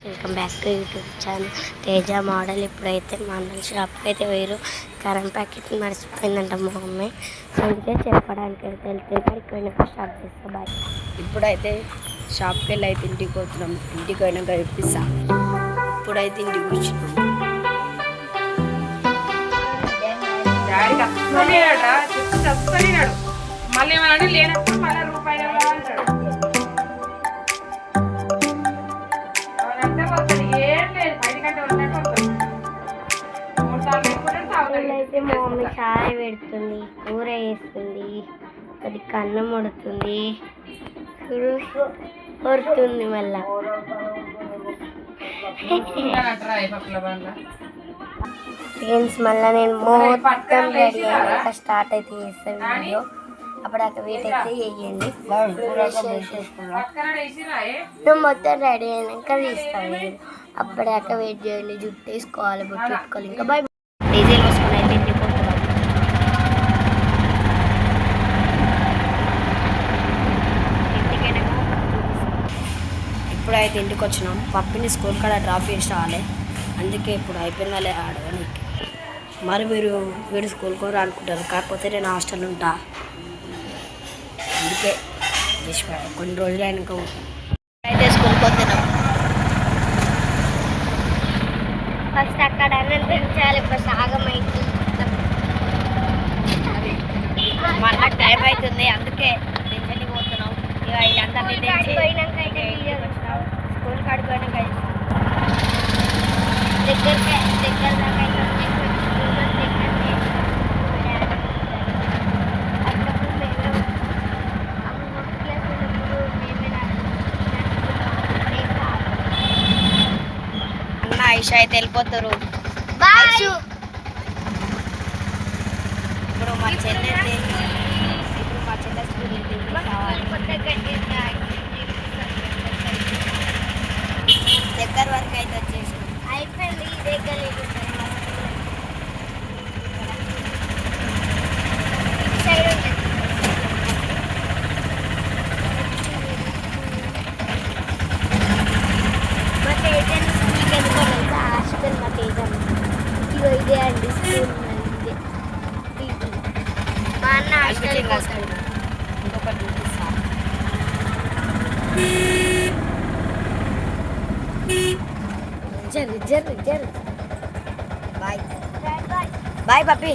Welcome back to YouTube channel Teja model. ఇప్పుడైతే మండల షాప్కి అయితే వేరు కరెంట్ ప్యాకెట్ మర్చిపోయిందంట మా మమ్మీ. అందుకే చెప్పడానికి అయితే వెళ్తే ఇక్కడికి స్టార్ట్ చేస్తా. బాయ్. ఇప్పుడైతే షాప్కి వెళ్ళి అయితే ఇంటికి పోతున్నాం. ఇంటికి పోయినాక ఇప్పిస్తా. ఇప్పుడైతే ఇంటికి వచ్చినాం. మళ్ళీ ఏమన్నా లేనప్పుడు మళ్ళీ రూపాయలు అంటాడు. అయితే మా మమ్మీ చాయ్ పెడుతుంది, కూర వేస్తుంది, అది కన్నం ఉడుతుంది, కొడుతుంది. మళ్ళా ఫ్రెండ్స్ మళ్ళీ నేను మొత్తం రెడీ అయ్యాక స్టార్ట్ అయితే చేస్తాను వీడియో. అప్పుడు అక్కడ వెయిట్ అయితే వేయండి. నువ్వు మొత్తం రెడీ అయినాక తీస్తాను. అప్పుడాక వెయిట్ చేయండి. జుట్టు వేసుకోవాలి, బొట్టు పెట్టుకోవాలి. ఇంకా బాయ్. డీజిల్ వేసుకుని అయితే ఇంటికి పోతున్నాం. ఇప్పుడైతే ఇంటికి వచ్చినాం. పప్పిని స్కూల్ కాడ డ్రాప్ చేసి రావాలి. అందుకే ఇప్పుడు అయిపోయిందాలే ఆడడానికి. మరి వీడు స్కూల్కి కూడా అనుకుంటారు. కాకపోతే నేను హాస్టల్ ఉంటా. అందుకే కొన్ని రోజులు అయినాక అయితే స్కూల్కి వస్తున్నాం. ఫస్ట్ అక్కడ అనిపించాలి. ఇప్పుడు సాగమైంది. మళ్ళీ టైం అవుతుంది. అందుకే దించండి పోతున్నాం. ఇక వీళ్ళందరినీ పోయినాక అయితే స్కూల్ కాడికి పోయినాక దగ్గర దాకా అయితే ఐషా అయితే వెళ్ళిపోతారు. ఇప్పుడు మా చెల్లె స్కూల్ కావాలి. దగ్గర వరకు అయితే వచ్చేసి అయిపోయింది. దగ్గర సైడ్ ఉంటుంది. మా తేజన్ స్కూల్కి వెళ్ళిపోవాలి. హాస్టల్ మా తేజన్ ఇదే అండి స్కూల్. మా అన్న హాస్టల్కి వస్తాడు. ఇంకొకటి చూపిస్తా. జరు బాయ్ బాయ్ పప్పి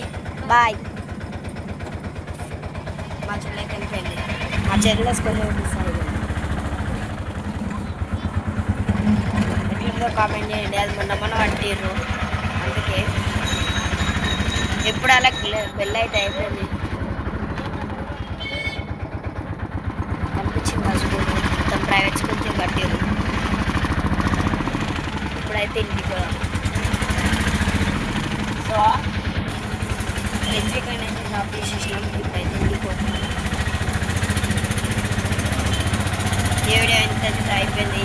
బాయ్. మా చెల్లెకి వెళ్ళిపోయింది. మా చెల్లె స్కూల్ చూపిస్తాను. ఎట్లుందో కామెంట్ చేయండి. అది మొన్న పట్టిర్రు. అందుకే ఎప్పుడు అలా బెల్ అయితే అయిపోయింది. పంపించింది మా స్కూల్. మొత్తం ప్రైవేట్ స్కూల్ కట్టిర్రు. ఇప్పుడైతే ఇంటికి సో వెజ్జికైనా అయితే షాప్ చేసేసినాం. ఇప్పుడైతే ఇంటికి పోతున్నాం. ఏ వీడియో ఎంత అయిపోయింది.